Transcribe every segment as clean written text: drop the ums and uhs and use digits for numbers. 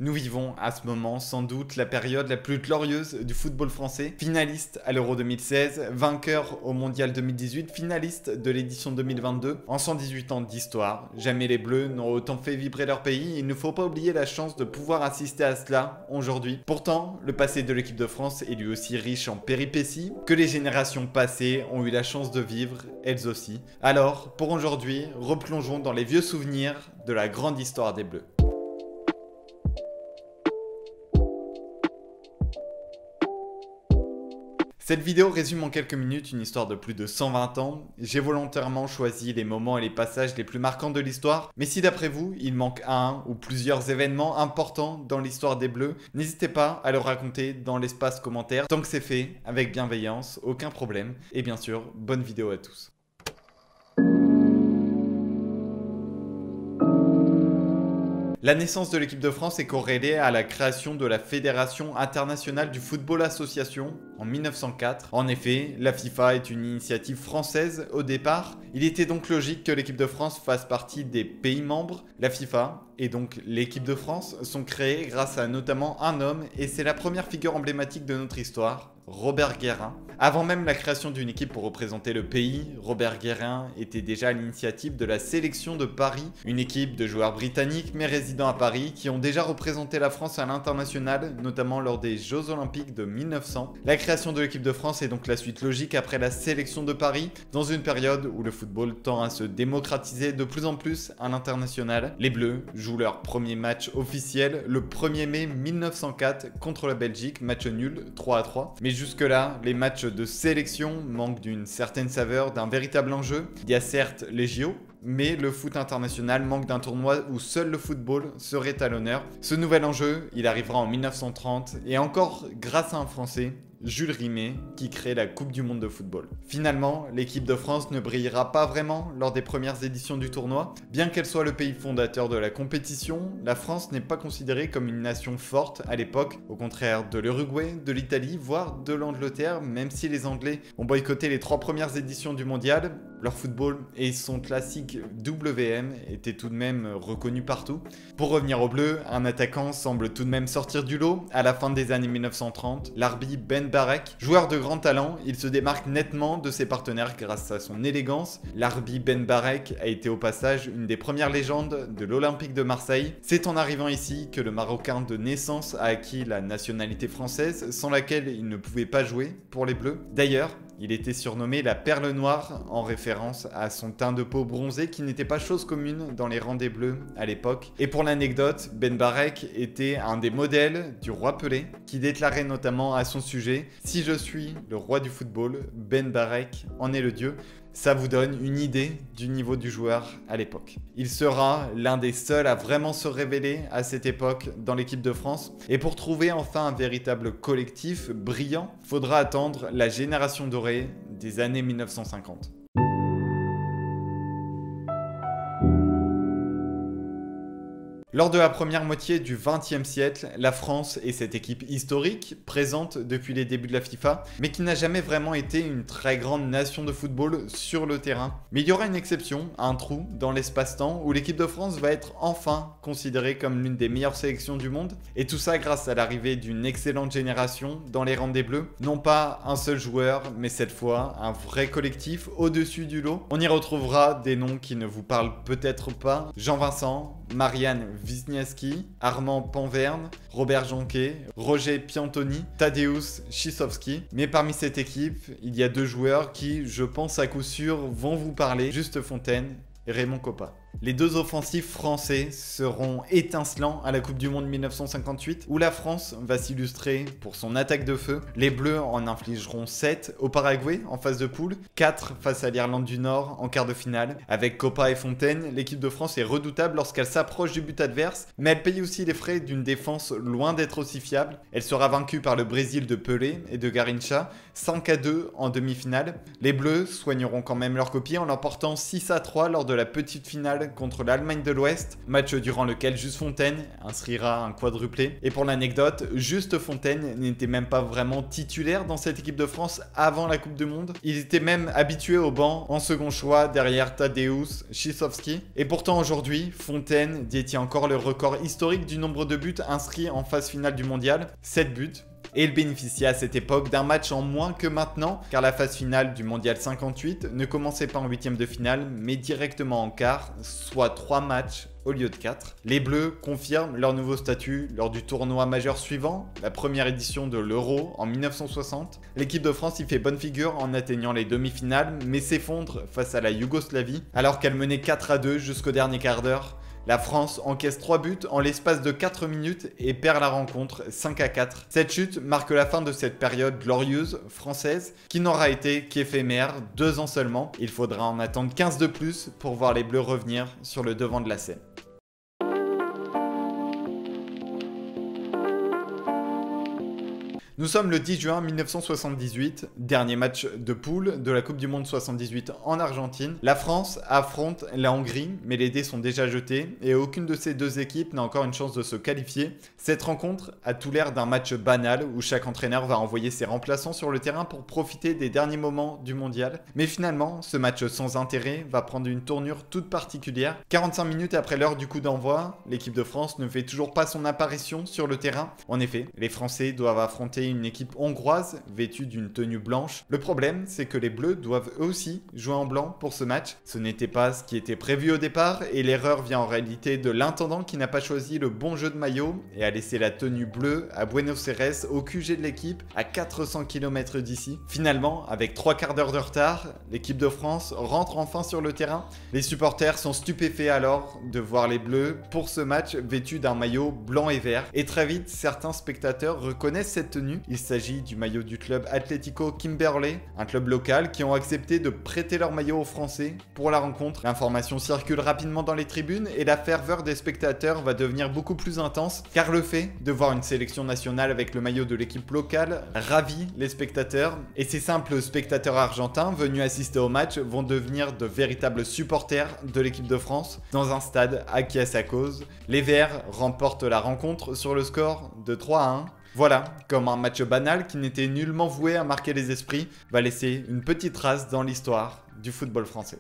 Nous vivons à ce moment sans doute la période la plus glorieuse du football français. Finaliste à l'Euro 2016, vainqueur au Mondial 2018, finaliste de l'édition 2022. En 118 ans d'histoire, jamais les Bleus n'ont autant fait vibrer leur pays. Il ne faut pas oublier la chance de pouvoir assister à cela aujourd'hui. Pourtant, le passé de l'équipe de France est lui aussi riche en péripéties que les générations passées ont eu la chance de vivre, elles aussi. Alors, pour aujourd'hui, replongeons dans les vieux souvenirs de la grande histoire des Bleus. Cette vidéo résume en quelques minutes une histoire de plus de 120 ans. J'ai volontairement choisi les moments et les passages les plus marquants de l'histoire. Mais si d'après vous, il manque un ou plusieurs événements importants dans l'histoire des Bleus, n'hésitez pas à le raconter dans l'espace commentaire. Tant que c'est fait, avec bienveillance, aucun problème. Et bien sûr, bonne vidéo à tous. La naissance de l'équipe de France est corrélée à la création de la Fédération internationale du football association en 1904. En effet, la FIFA est une initiative française au départ. Il était donc logique que l'équipe de France fasse partie des pays membres. La FIFA et donc l'équipe de France sont créées grâce à notamment un homme, et c'est la première figure emblématique de notre histoire, Robert Guérin. Avant même la création d'une équipe pour représenter le pays, Robert Guérin était déjà à l'initiative de la sélection de Paris, une équipe de joueurs britanniques mais résidant à Paris qui ont déjà représenté la France à l'international, notamment lors des Jeux Olympiques de 1900. La création de l'équipe de France est donc la suite logique après la sélection de Paris, dans une période où le football tend à se démocratiser de plus en plus à l'international. Les Bleus jouent leur premier match officiel le 1er mai 1904 contre la Belgique, match nul 3-3. Mais jusque-là, les matchs de sélection manquent d'une certaine saveur, d'un véritable enjeu. Il y a certes les JO, mais le foot international manque d'un tournoi où seul le football serait à l'honneur. Ce nouvel enjeu, il arrivera en 1930, et encore grâce à un Français, Jules Rimet, qui crée la Coupe du Monde de football. Finalement, l'équipe de France ne brillera pas vraiment lors des premières éditions du tournoi. Bien qu'elle soit le pays fondateur de la compétition, la France n'est pas considérée comme une nation forte à l'époque, au contraire de l'Uruguay, de l'Italie, voire de l'Angleterre. Même si les Anglais ont boycotté les 3 premières éditions du mondial, leur football et son classique WM étaient tout de même reconnus partout. Pour revenir aux Bleus, un attaquant semble tout de même sortir du lot. À la fin des années 1930, l'Arbi Ben Barek, joueur de grand talent, il se démarque nettement de ses partenaires grâce à son élégance. L'Arbi Ben Barek a été au passage une des premières légendes de l'Olympique de Marseille. C'est en arrivant ici que le Marocain de naissance a acquis la nationalité française, sans laquelle il ne pouvait pas jouer pour les Bleus. D'ailleurs, il était surnommé la perle noire en référence à son teint de peau bronzé qui n'était pas chose commune dans les rangs des Bleus à l'époque. Et pour l'anecdote, Ben Barek était un des modèles du roi Pelé qui déclarait notamment à son sujet « Si je suis le roi du football, Ben Barek en est le dieu ». Ça vous donne une idée du niveau du joueur à l'époque. Il sera l'un des seuls à vraiment se révéler à cette époque dans l'équipe de France. Et pour trouver enfin un véritable collectif brillant, faudra attendre la génération dorée des années 1950. Lors de la première moitié du XXe siècle, la France est cette équipe historique, présente depuis les débuts de la FIFA, mais qui n'a jamais vraiment été une très grande nation de football sur le terrain. Mais il y aura une exception, un trou dans l'espace-temps, où l'équipe de France va être enfin considérée comme l'une des meilleures sélections du monde, et tout ça grâce à l'arrivée d'une excellente génération dans les rangs des Bleus. Non pas un seul joueur, mais cette fois un vrai collectif au-dessus du lot. On y retrouvera des noms qui ne vous parlent peut-être pas: Jean-Vincent, Marianne Wisniewski, Armand Panverne, Robert Jonquet, Roger Piantoni, Tadeusz Chisowski. Mais parmi cette équipe, il y a 2 joueurs qui, je pense à coup sûr, vont vous parler: Juste Fontaine et Raymond Kopa. Les 2 offensifs français seront étincelants à la Coupe du Monde 1958, où la France va s'illustrer pour son attaque de feu. Les Bleus en infligeront 7 au Paraguay en phase de poule, 4 face à l'Irlande du Nord en quart de finale. Avec Kopa et Fontaine, l'équipe de France est redoutable lorsqu'elle s'approche du but adverse, mais elle paye aussi les frais d'une défense loin d'être aussi fiable. Elle sera vaincue par le Brésil de Pelé et de Garrincha, 5-2 en demi-finale. Les Bleus soigneront quand même leur copie en l'emportant 6-3 lors de la petite finale finale contre l'Allemagne de l'Ouest, match durant lequel Juste Fontaine inscrira un quadruplé. Et pour l'anecdote, Juste Fontaine n'était même pas vraiment titulaire dans cette équipe de France avant la Coupe du Monde. Il était même habitué au banc en second choix derrière Tadeusz Chisowski. Et pourtant aujourd'hui, Fontaine détient encore le record historique du nombre de buts inscrits en phase finale du mondial, 7 buts. Et il bénéficiait à cette époque d'un match en moins que maintenant, car la phase finale du mondial 58 ne commençait pas en huitième de finale, mais directement en quart, soit 3 matchs au lieu de 4. Les Bleus confirment leur nouveau statut lors du tournoi majeur suivant, la première édition de l'Euro en 1960. L'équipe de France y fait bonne figure en atteignant les demi-finales, mais s'effondre face à la Yougoslavie, alors qu'elle menait 4-2 jusqu'au dernier quart d'heure. La France encaisse 3 buts en l'espace de 4 minutes et perd la rencontre 5-4. Cette chute marque la fin de cette période glorieuse française qui n'aura été qu'éphémère, 2 ans seulement. Il faudra en attendre 15 de plus pour voir les Bleus revenir sur le devant de la scène. Nous sommes le 10 juin 1978, dernier match de poule de la Coupe du Monde 78 en Argentine. La France affronte la Hongrie, mais les dés sont déjà jetés et aucune de ces deux équipes n'a encore une chance de se qualifier. Cette rencontre a tout l'air d'un match banal où chaque entraîneur va envoyer ses remplaçants sur le terrain pour profiter des derniers moments du mondial. Mais finalement, ce match sans intérêt va prendre une tournure toute particulière. 45 minutes après l'heure du coup d'envoi, l'équipe de France ne fait toujours pas son apparition sur le terrain. En effet, les Français doivent affronter une équipe hongroise vêtue d'une tenue blanche. Le problème, c'est que les Bleus doivent eux aussi jouer en blanc pour ce match. Ce n'était pas ce qui était prévu au départ et l'erreur vient en réalité de l'intendant qui n'a pas choisi le bon jeu de maillot et a laissé la tenue bleue à Buenos Aires au QG de l'équipe à 400 km d'ici. Finalement, avec 3 quarts d'heure de retard, l'équipe de France rentre enfin sur le terrain. Les supporters sont stupéfaits alors de voir les Bleus pour ce match vêtus d'un maillot blanc et vert. Et très vite, certains spectateurs reconnaissent cette tenue. Il s'agit du maillot du club Atlético Kimberley, un club local qui ont accepté de prêter leur maillot aux Français pour la rencontre. L'information circule rapidement dans les tribunes et la ferveur des spectateurs va devenir beaucoup plus intense car le fait de voir une sélection nationale avec le maillot de l'équipe locale ravit les spectateurs et ces simples spectateurs argentins venus assister au match vont devenir de véritables supporters de l'équipe de France dans un stade acquis à sa cause. Les Verts remportent la rencontre sur le score de 3-1. Voilà, comme un match banal qui n'était nullement voué à marquer les esprits, va laisser une petite trace dans l'histoire du football français.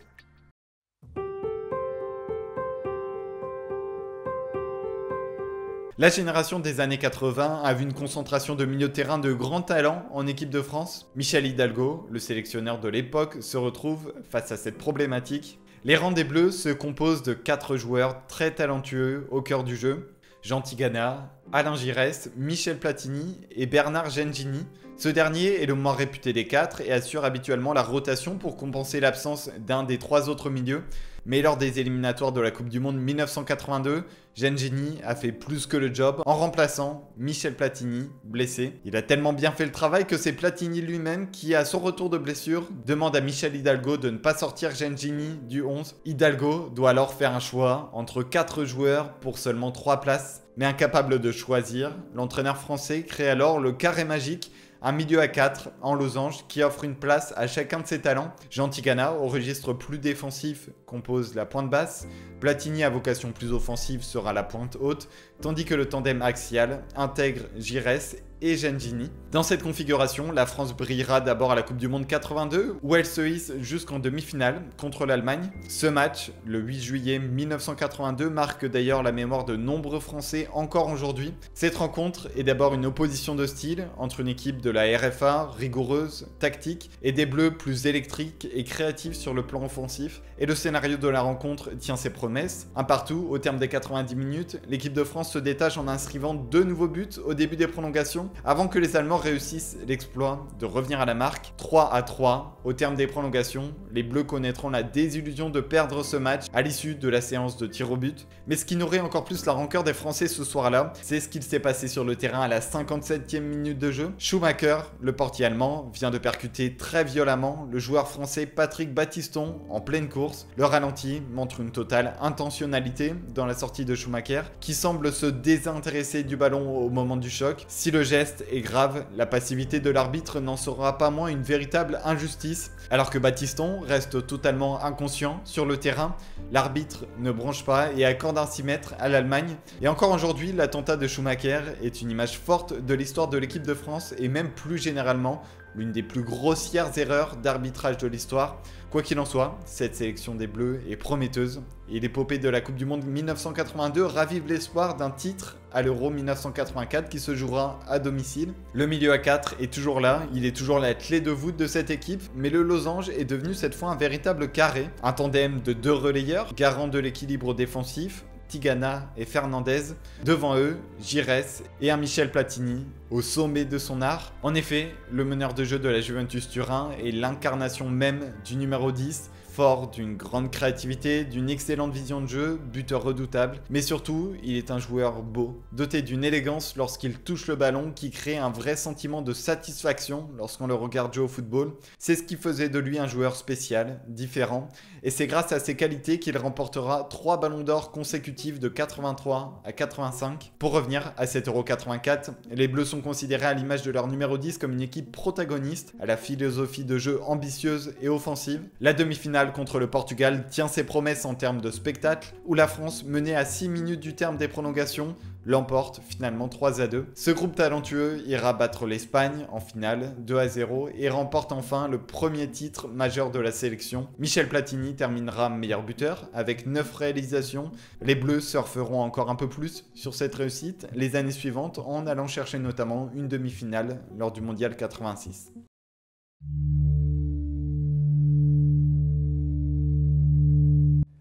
La génération des années 80 a vu une concentration de milieu de terrain de grands talents en équipe de France. Michel Hidalgo, le sélectionneur de l'époque, se retrouve face à cette problématique. Les rangs des Bleus se composent de 4 joueurs très talentueux au cœur du jeu. Jean Tigana, Alain Giresse, Michel Platini et Bernard Gengini. Ce dernier est le moins réputé des 4 et assure habituellement la rotation pour compenser l'absence d'un des 3 autres milieux. Mais lors des éliminatoires de la Coupe du Monde 1982, Gengini a fait plus que le job en remplaçant Michel Platini, blessé. Il a tellement bien fait le travail que c'est Platini lui-même qui, à son retour de blessure, demande à Michel Hidalgo de ne pas sortir Gengini du 11. Hidalgo doit alors faire un choix entre 4 joueurs pour seulement 3 places. Mais incapable de choisir, l'entraîneur français crée alors le carré magique, un milieu à 4 en losange qui offre une place à chacun de ses talents. Jean Tigana, au registre plus défensif, compose la pointe basse. Platini, à vocation plus offensive, sera la pointe haute, tandis que le tandem axial intègre Giresse et Gengini. Dans cette configuration, la France brillera d'abord à la Coupe du Monde 82, où elle se hisse jusqu'en demi-finale contre l'Allemagne. Ce match, le 8 juillet 1982, marque d'ailleurs la mémoire de nombreux Français encore aujourd'hui. Cette rencontre est d'abord une opposition de style entre une équipe de la RFA, rigoureuse, tactique, et des Bleus plus électriques et créatifs sur le plan offensif. Et le scénario de la rencontre tient ses promesses. Un partout, au terme des 90 minutes, l'équipe de France se détache en inscrivant 2 nouveaux buts au début des prolongations, avant que les Allemands réussissent l'exploit de revenir à la marque. 3-3, au terme des prolongations, les Bleus connaîtront la désillusion de perdre ce match à l'issue de la séance de tir au but. Mais ce qui nourrit encore plus la rancœur des Français ce soir-là, c'est ce qu'il s'est passé sur le terrain à la 57e minute de jeu. Schumacher, le portier allemand, vient de percuter très violemment le joueur français Patrick Battiston en pleine course. Le ralenti montre une totale intentionnalité dans la sortie de Schumacher, qui semble se désintéresser du ballon au moment du choc. Si le geste est grave, la passivité de l'arbitre n'en sera pas moins une véritable injustice. Alors que Battiston reste totalement inconscient sur le terrain, l'arbitre ne bronche pas et accorde un 6 mètres à l'Allemagne. Et encore aujourd'hui, l'attentat de Schumacher est une image forte de l'histoire de l'équipe de France et même plus généralement, l'une des plus grossières erreurs d'arbitrage de l'histoire. Quoi qu'il en soit, cette sélection des Bleus est prometteuse et l'épopée de la Coupe du Monde 1982 ravive l'espoir d'un titre à l'Euro 1984 qui se jouera à domicile. Le milieu à 4 est toujours là, il est toujours la clé de voûte de cette équipe, mais le losange est devenu cette fois un véritable carré, un tandem de 2 relayeurs, garant de l'équilibre défensif, Tigana et Fernandez. Devant eux, Gires et un Michel Platini au sommet de son art. En effet, le meneur de jeu de la Juventus Turin est l'incarnation même du numéro 10, fort d'une grande créativité, d'une excellente vision de jeu, buteur redoutable, mais surtout, il est un joueur beau, doté d'une élégance lorsqu'il touche le ballon qui crée un vrai sentiment de satisfaction lorsqu'on le regarde jouer au football. C'est ce qui faisait de lui un joueur spécial, différent, et c'est grâce à ses qualités qu'il remportera 3 ballons d'or consécutifs de 83 à 85. Pour revenir à cet Euro 84, les Bleus sont considérés à l'image de leur numéro 10 comme une équipe protagoniste, à la philosophie de jeu ambitieuse et offensive. La demi-finale contre le Portugal tient ses promesses en termes de spectacle, où la France, menée à 6 minutes du terme des prolongations, l'emporte finalement 3-2. Ce groupe talentueux ira battre l'Espagne en finale 2-0 et remporte enfin le premier titre majeur de la sélection. Michel Platini terminera meilleur buteur avec 9 réalisations. Les Bleus surferont encore un peu plus sur cette réussite les années suivantes en allant chercher notamment une demi-finale lors du Mondial 86.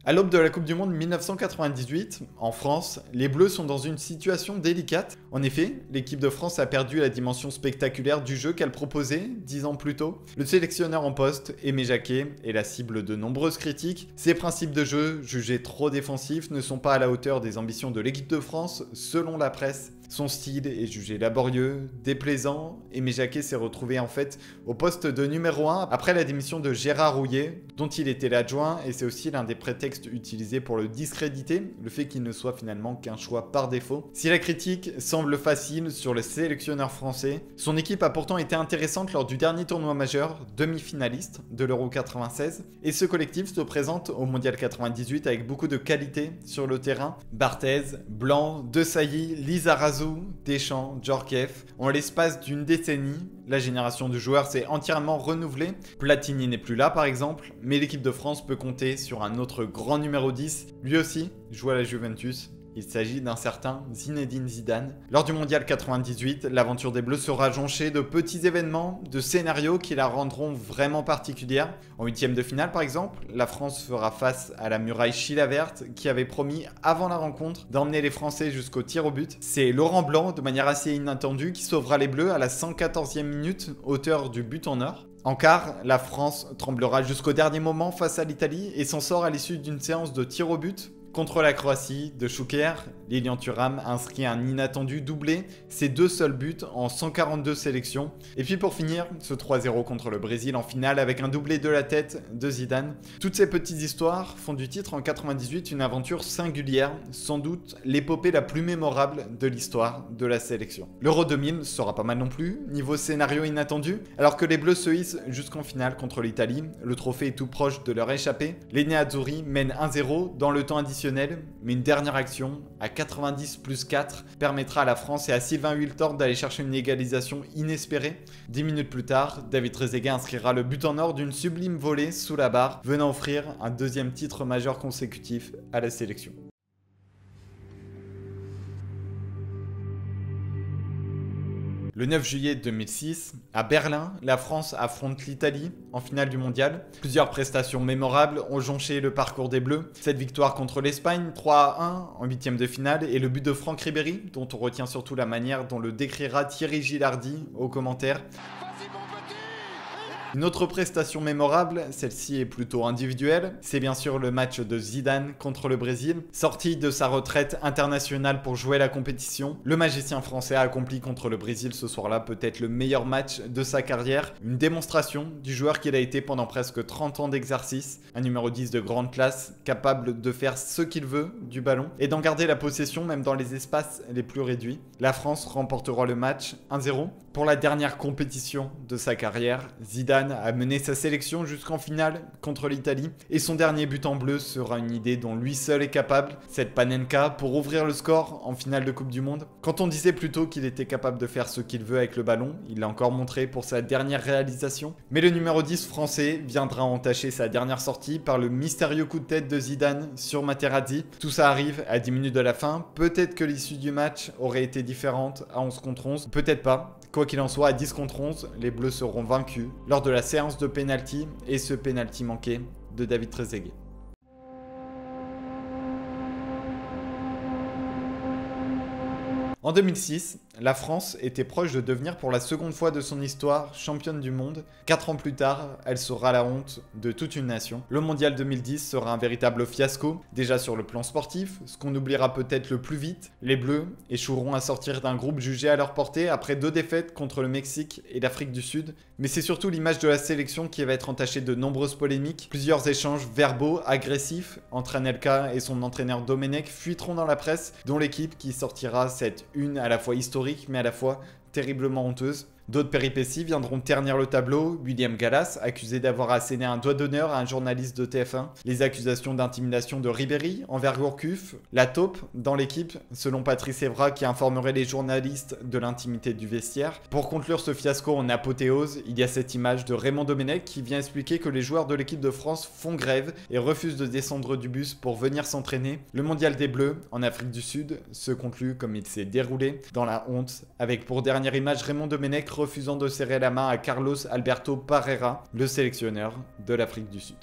À l'aube de la Coupe du Monde 1998, en France, les Bleus sont dans une situation délicate. En effet, l'équipe de France a perdu la dimension spectaculaire du jeu qu'elle proposait 10 ans plus tôt. Le sélectionneur en poste, Aimé Jacquet, est la cible de nombreuses critiques. Ses principes de jeu, jugés trop défensifs, ne sont pas à la hauteur des ambitions de l'équipe de France, selon la presse. Son style est jugé laborieux, déplaisant. Aimé Jacquet s'est retrouvé en fait au poste de numéro 1 après la démission de Gérard Rouillet, dont il était l'adjoint, et c'est aussi l'un des prétextes utilisés pour le discréditer, le fait qu'il ne soit finalement qu'un choix par défaut. Si la critique semble facile sur le sélectionneur français, son équipe a pourtant été intéressante lors du dernier tournoi majeur, demi-finaliste de l'Euro 96, et ce collectif se présente au Mondial 98 avec beaucoup de qualité sur le terrain. Barthez, Blanc, Desailly, Lizarazu, Deschamps, Djorkaeff. En l'espace d'une décennie, la génération de joueurs s'est entièrement renouvelée. Platini n'est plus là par exemple, mais l'équipe de France peut compter sur un autre grand numéro 10. Lui aussi joue à la Juventus. Il s'agit d'un certain Zinedine Zidane. Lors du Mondial 98, l'aventure des Bleus sera jonchée de petits événements, de scénarios qui la rendront vraiment particulière. En 8e de finale par exemple, la France fera face à la muraille Chilavert qui avait promis avant la rencontre d'emmener les Français jusqu'au tir au but. C'est Laurent Blanc, de manière assez inattendue, qui sauvera les Bleus à la 114e minute, auteur du but en or. En quart, la France tremblera jusqu'au dernier moment face à l'Italie et s'en sort à l'issue d'une séance de tir au but. Contre la Croatie de Šuker, Lilian Thuram inscrit un inattendu doublé, ses 2 seuls buts en 142 sélections. Et puis pour finir, ce 3-0 contre le Brésil en finale avec un doublé de la tête de Zidane. Toutes ces petites histoires font du titre en 98 une aventure singulière, sans doute l'épopée la plus mémorable de l'histoire de la sélection. L'Euro 2000 sera pas mal non plus, niveau scénario inattendu, alors que les Bleus se hissent jusqu'en finale contre l'Italie, le trophée est tout proche de leur échapper. Les Nerazzurri mènent 1-0 dans le temps additionnel, mais une dernière action à 90+4 permettra à la France et à Sylvain Wiltord d'aller chercher une égalisation inespérée. 10 minutes plus tard, David Trezeguet inscrira le but en or d'une sublime volée sous la barre, venant offrir un 2e titre majeur consécutif à la sélection. Le 9 juillet 2006, à Berlin, la France affronte l'Italie en finale du mondial. Plusieurs prestations mémorables ont jonché le parcours des Bleus. Cette victoire contre l'Espagne, 3-1 en 8e de finale, et le but de Franck Ribéry, dont on retient surtout la manière dont le décrira Thierry Gilardi aux commentaires. Une autre prestation mémorable, celle-ci est plutôt individuelle, c'est bien sûr le match de Zidane contre le Brésil. Sorti de sa retraite internationale pour jouer la compétition, le magicien français a accompli contre le Brésil ce soir-là peut-être le meilleur match de sa carrière, une démonstration du joueur qu'il a été pendant presque 30 ans d'exercice, un numéro 10 de grande classe, capable de faire ce qu'il veut du ballon et d'en garder la possession même dans les espaces les plus réduits. La France remportera le match 1-0. Pour la dernière compétition de sa carrière, Zidane a mené sa sélection jusqu'en finale contre l'Italie et son dernier but en bleu sera une idée dont lui seul est capable, cette panenka pour ouvrir le score en finale de Coupe du Monde. Quand on disait plutôt qu'il était capable de faire ce qu'il veut avec le ballon, il l'a encore montré pour sa dernière réalisation. Mais le numéro 10 français viendra entacher sa dernière sortie par le mystérieux coup de tête de Zidane sur Materazzi. Tout ça arrive à 10 minutes de la fin, peut-être que l'issue du match aurait été différente à 11 contre 11, peut-être pas. Quoi qu'il en soit, à 10 contre 11, les Bleus seront vaincus lors de la séance de pénalty et ce pénalty manqué de David Trezeguet. En 2006, la France était proche de devenir pour la seconde fois de son histoire championne du monde. 4 ans plus tard, elle sera la honte de toute une nation. Le mondial 2010 sera un véritable fiasco, déjà sur le plan sportif, ce qu'on oubliera peut-être le plus vite. Les Bleus échoueront à sortir d'un groupe jugé à leur portée après 2 défaites contre le Mexique et l'Afrique du Sud. Mais c'est surtout l'image de la sélection qui va être entachée de nombreuses polémiques. Plusieurs échanges verbaux agressifs entre Anelka et son entraîneur Domenech fuiteront dans la presse, dont l'équipe qui sortira cette une à la fois historique mais à la fois terriblement honteuse. D'autres péripéties viendront ternir le tableau. William Gallas, accusé d'avoir asséné un doigt d'honneur à un journaliste de TF1. Les accusations d'intimidation de Ribéry envers Gourcuff. La taupe dans l'équipe, selon Patrice Evra qui informerait les journalistes de l'intimité du vestiaire. Pour conclure ce fiasco en apothéose, il y a cette image de Raymond Domenech qui vient expliquer que les joueurs de l'équipe de France font grève et refusent de descendre du bus pour venir s'entraîner. Le mondial des Bleus en Afrique du Sud se conclut comme il s'est déroulé, dans la honte, avec pour dernière image Raymond Domenech refusant de serrer la main à Carlos Alberto Parreira, le sélectionneur de l'Afrique du Sud.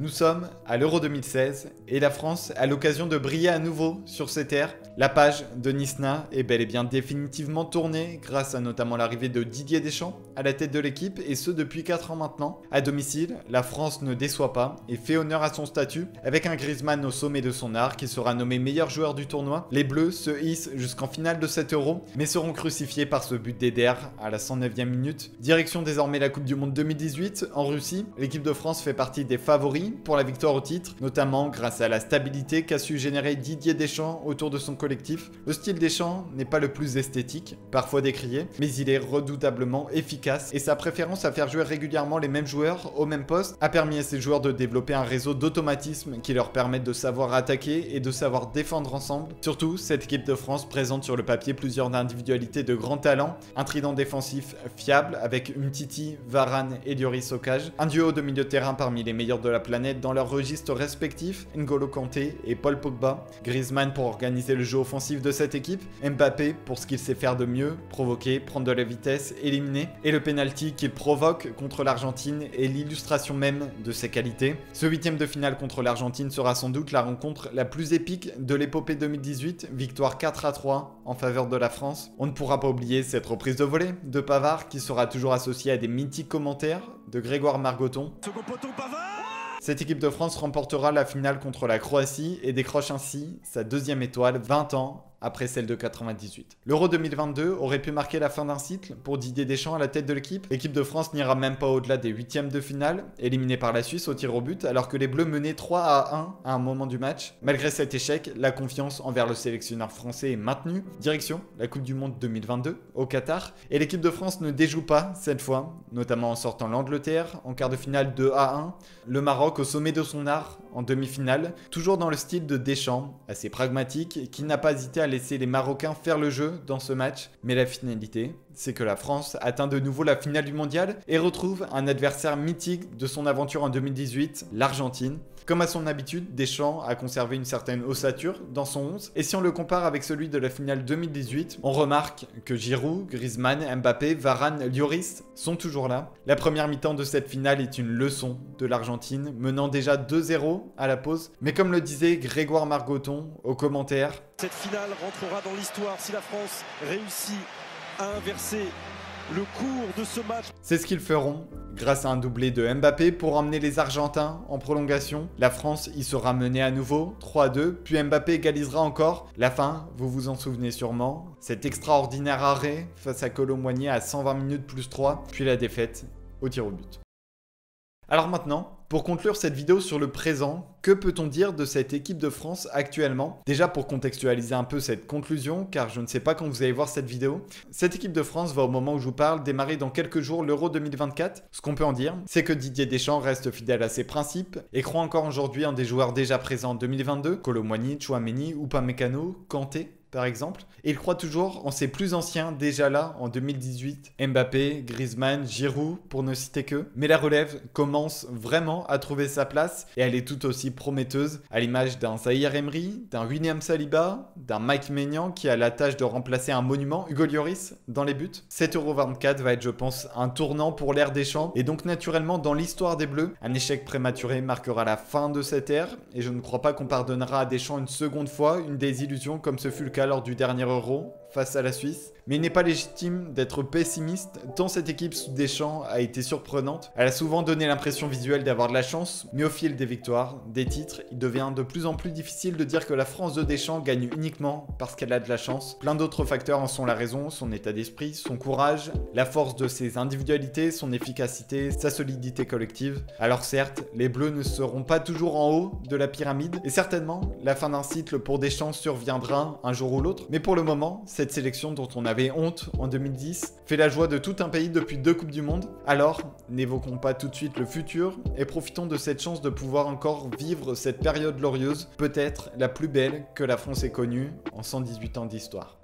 Nous sommes à l'Euro 2016 et la France a l'occasion de briller à nouveau sur ses terres. La page de Nisna est bel et bien définitivement tournée grâce à notamment l'arrivée de Didier Deschamps à la tête de l'équipe et ce depuis 4 ans maintenant. À domicile, la France ne déçoit pas et fait honneur à son statut avec un Griezmann au sommet de son art qui sera nommé meilleur joueur du tournoi. Les Bleus se hissent jusqu'en finale de cet Euro mais seront crucifiés par ce but d'Eder à la 109e minute. Direction désormais la Coupe du Monde 2018 en Russie. L'équipe de France fait partie des favoris pour la victoire au titre, notamment grâce à la stabilité qu'a su générer Didier Deschamps autour de son collectif. Le style Deschamps n'est pas le plus esthétique, parfois décrié, mais il est redoutablement efficace et sa préférence à faire jouer régulièrement les mêmes joueurs au même poste a permis à ces joueurs de développer un réseau d'automatismes qui leur permettent de savoir attaquer et de savoir défendre ensemble. Surtout, cette équipe de France présente sur le papier plusieurs individualités de grand talent, un trident défensif fiable avec Umtiti, Varane et Lloris au cage, un duo de milieu de terrain parmi les meilleurs de la planète dans leurs registres respectifs, N'Golo Kanté et Paul Pogba, Griezmann pour organiser le jeu offensif de cette équipe, Mbappé pour ce qu'il sait faire de mieux, provoquer, prendre de la vitesse, éliminer, et le penalty qu'il provoque contre l'Argentine est l'illustration même de ses qualités. Ce 8e de finale contre l'Argentine sera sans doute la rencontre la plus épique de l'épopée 2018, victoire 4-3 en faveur de la France. On ne pourra pas oublier cette reprise de volée de Pavard qui sera toujours associée à des mythiques commentaires de Grégoire Margoton. Second poteau, Pavard. Cette équipe de France remportera la finale contre la Croatie et décroche ainsi sa 2e étoile 20 ans après celle de 98. L'Euro 2022 aurait pu marquer la fin d'un cycle pour Didier Deschamps à la tête de l'équipe. L'équipe de France n'ira même pas au-delà des 8e de finale, éliminée par la Suisse au tir au but, alors que les Bleus menaient 3-1 à un moment du match. Malgré cet échec, la confiance envers le sélectionneur français est maintenue. Direction la Coupe du Monde 2022 au Qatar. Et l'équipe de France ne déjoue pas cette fois, notamment en sortant l'Angleterre en quart de finale 2-1, le Maroc au sommet de son art en demi-finale, toujours dans le style de Deschamps, assez pragmatique, qui n'a pas hésité à laisser les Marocains faire le jeu dans ce match. Mais la finalité, c'est que la France atteint de nouveau la finale du mondial et retrouve un adversaire mythique de son aventure en 2018, l'Argentine. Comme à son habitude, Deschamps a conservé une certaine ossature dans son 11, et si on le compare avec celui de la finale 2018, on remarque que Giroud, Griezmann, Mbappé, Varane, Lloris sont toujours là. La première mi-temps de cette finale est une leçon de l'Argentine, menant déjà 2-0 à la pause, mais comme le disait Grégoire Margoton au commentaire, cette finale rentrera dans l'histoire si la France réussit à inverser le cours de ce match. C'est ce qu'ils feront grâce à un doublé de Mbappé pour emmener les Argentins en prolongation. La France y sera menée à nouveau 3-2, puis Mbappé égalisera encore. La fin, vous vous en souvenez sûrement, cet extraordinaire arrêt face à Kolo Muani à 120 minutes plus 3, puis la défaite au tir au but. Alors maintenant, pour conclure cette vidéo sur le présent, que peut-on dire de cette équipe de France actuellement? Déjà pour contextualiser un peu cette conclusion, car je ne sais pas quand vous allez voir cette vidéo, cette équipe de France va au moment où je vous parle démarrer dans quelques jours l'Euro 2024. Ce qu'on peut en dire, c'est que Didier Deschamps reste fidèle à ses principes et croit encore aujourd'hui en des joueurs déjà présents en 2022, Kolo Muani, Tchouaméni, Upamecano, Kanté par exemple, et il croit toujours en ses plus anciens déjà là en 2018, Mbappé, Griezmann, Giroud pour ne citer que, mais la relève commence vraiment à trouver sa place et elle est tout aussi prometteuse à l'image d'un Zahir Emery, d'un William Saliba, d'un Mike Maignan qui a la tâche de remplacer un monument, Hugo Lloris, dans les buts. Cet Euro 24 va être je pense un tournant pour l'ère Deschamps et donc naturellement dans l'histoire des Bleus, un échec prématuré marquera la fin de cette ère et je ne crois pas qu'on pardonnera à Deschamps une seconde fois une désillusion comme ce fut le cas lors du dernier Euro face à la Suisse. Mais il n'est pas légitime d'être pessimiste tant cette équipe sous Deschamps a été surprenante. Elle a souvent donné l'impression visuelle d'avoir de la chance, mais au fil des victoires, des titres, il devient de plus en plus difficile de dire que la France de Deschamps gagne uniquement parce qu'elle a de la chance. Plein d'autres facteurs en sont la raison, son état d'esprit, son courage, la force de ses individualités, son efficacité, sa solidité collective. Alors certes, les Bleus ne seront pas toujours en haut de la pyramide, et certainement, la fin d'un cycle pour Deschamps surviendra un jour ou l'autre, mais pour le moment, cette sélection dont on avait honte en 2010 fait la joie de tout un pays depuis 2 Coupes du Monde. Alors, n'évoquons pas tout de suite le futur et profitons de cette chance de pouvoir encore vivre cette période glorieuse, peut-être la plus belle que la France ait connue en 118 ans d'histoire.